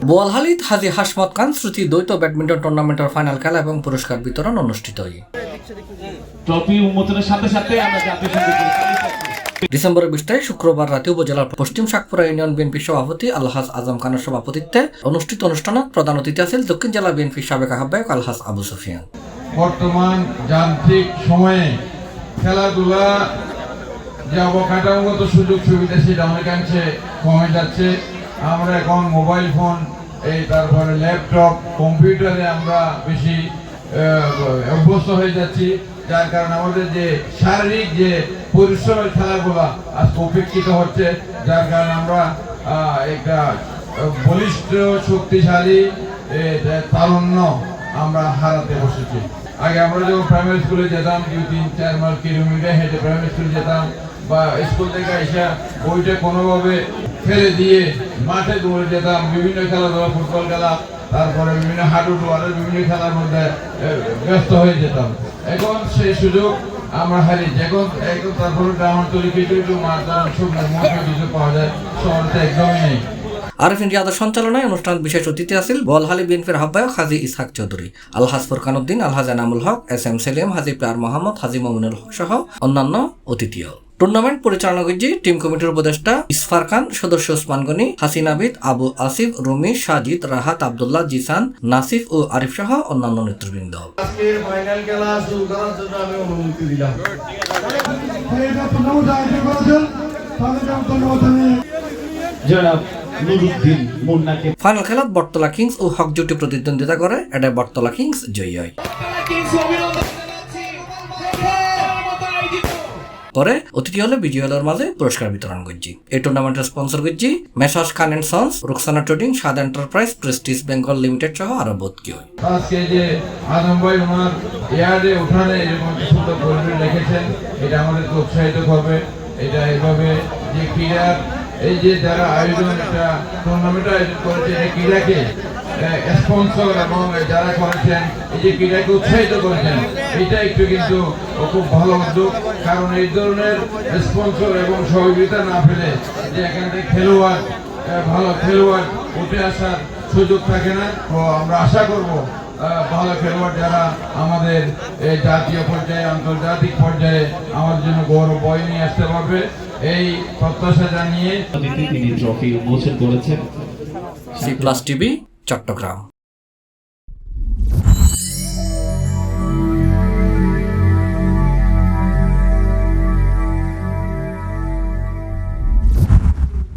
বোয়ালহালিত হাজী হাসমত খান স্মৃতি দ্বৈত ব্যাডমিন্টন টুর্নামেন্টের ফাইনাল খেলা এবং পুরস্কার বিতরণ অনুষ্ঠিত হয়। ট্রফি উন্মোচনের সাথে সাথে আমরা জাতীয় সঙ্গীত ডিসেম্বরের 20 তারিখ শুক্রবার রাতে উপজেলার পশ্চিম শাকপুরা ইউনিয়ন বিএনপি সভাপতি আলহাজ আজম খানের সভাপতিত্বে অনুষ্ঠিত অনুষ্ঠানে প্রধান অতিথি আছেন দক্ষিণ জেলা বিএনপির সাবেক আহ্বায়ক আলহাজ আবু সুফিয়ান। বর্তমান যান্ত্রিক সময়ে খেলাধুলা যে অবকাঠামোগত সুযোগ সুবিধা সেটা অনেকাংশে কমে যাচ্ছে। আমরা এখন মোবাইল ফোন তারপরে ল্যাপটপ কম্পিউটারে আমরা বেশি অভ্যস্ত হয়ে যাচ্ছি, যার কারণে আমাদের যে শারীরিক যে পরিশ্রমের খেলাগুলা আজকে উপেক্ষিত হচ্ছে, যার কারণে আমরা একটা বলিষ্ঠ শক্তিশালী তারুণ্য আমরা হারাতে বসেছি। আগে আমরা যখন প্রাইমারি স্কুলে যেতাম 2-3-4 কিলোমিটার হেঁটে প্রাইমারি স্কুলে যেতাম, বা স্কুল থেকে এসে বইটা কোনোভাবে ফেলে দিয়ে মাঠে দৌড়ে যেতাম, বিভিন্ন খেলাধুলা, ফুটবল খেলা, তারপরে বিভিন্ন হাডু ডুয়ারের বিভিন্ন খেলার মধ্যে ব্যস্ত হয়ে যেতাম। এখন সেই সুযোগ আমরা হারিয়েছি। এখন তারপরে গ্রামাঞ্চলে কিছু মাঠ দ্বারা শুকনো মতো কিছু পাওয়া যায়, শহরতে একদমই নেই। আরিফিন রিয়াদের সঞ্চালনায় অনুষ্ঠান বিশেষ অতিথি আছেন বোয়ালহালী বিএনপির আহ্বায়ক হাজী ইসহাক চৌধুরী, আলহাজ ফুরকান উদ্দিন, আলহাজ এনামুল হক, SM সেলিম, হাজী প্যার মোহাম্মদ, হাজী মমিনুল হক সহ অন্যান্য অতিথিও। টুর্নামেন্ট পরিচালনা করছে টিম কমিটির উপদেষ্টা ইসফার খান, সদস্য ওসমান গনি, হাসিন আবিদ, আবু আসিফ, রুমি, সাজিদ, রাহাত, আব্দুল্লাহ, জিসান, নাসিফ ও আরিফ সহ অন্যান্য নেতৃবৃন্দ। আজকের ফাইনাল খেলা শুরু করার জন্য আমি অনুমতি দিলাম। ফাইনাল খেলাত বটতলা কিংস ও হক জুটি প্রতিদ্বন্দ্বিতা করে, এটা বটতলা কিংস জয়ী হয়। পরে অতিথি হলে বিজয়ী হলের মাঝে পুরস্কার বিতরণ করছি। এই টুর্নামেন্টের স্পন্সর করছি messrs Khan and sons, Rukhsana trading, Swad enterprise, prestige Bengal limited সহ আরো বহুত কি হয়। আজকে যে আজম ভাই ওনার ইয়ার্ডে উঠানে এরকম সুন্দর পরিবেশ রেখেছেন, এটা আমাদেরকে উৎসাহিত করবে। এটা এইভাবে যে ক্রীড়ার এই যে যারা আয়োজন, একটা টুর্নামেন্ট আয়োজন করেছে, এই ক্রীড়াকে স্পন্সর এবং যারা করেছেন, এই যে ক্রীড়াকে উৎসাহিত করেছেন, এটা একটু কিন্তু খুব ভালো উদ্যোগ। কারণ এই ধরনের স্পন্সর এবং সহযোগিতা না পেলে যে এখান থেকে খেলোয়াড়, ভালো খেলোয়াড় উঠে আসার সুযোগ থাকে না। তো আমরা আশা করব ভালো খেলোয়াড় যারা আমাদের জাতীয় পর্যায়ে, আন্তর্জাতিক পর্যায়ে আমাদের জন্য গৌরব বয়ে নিয়ে আসতে পারবে, এই প্রত্যাশা জানিয়ে তিনি ট্রফি উন্মোচন করেছেন। C+ TV Chittagong.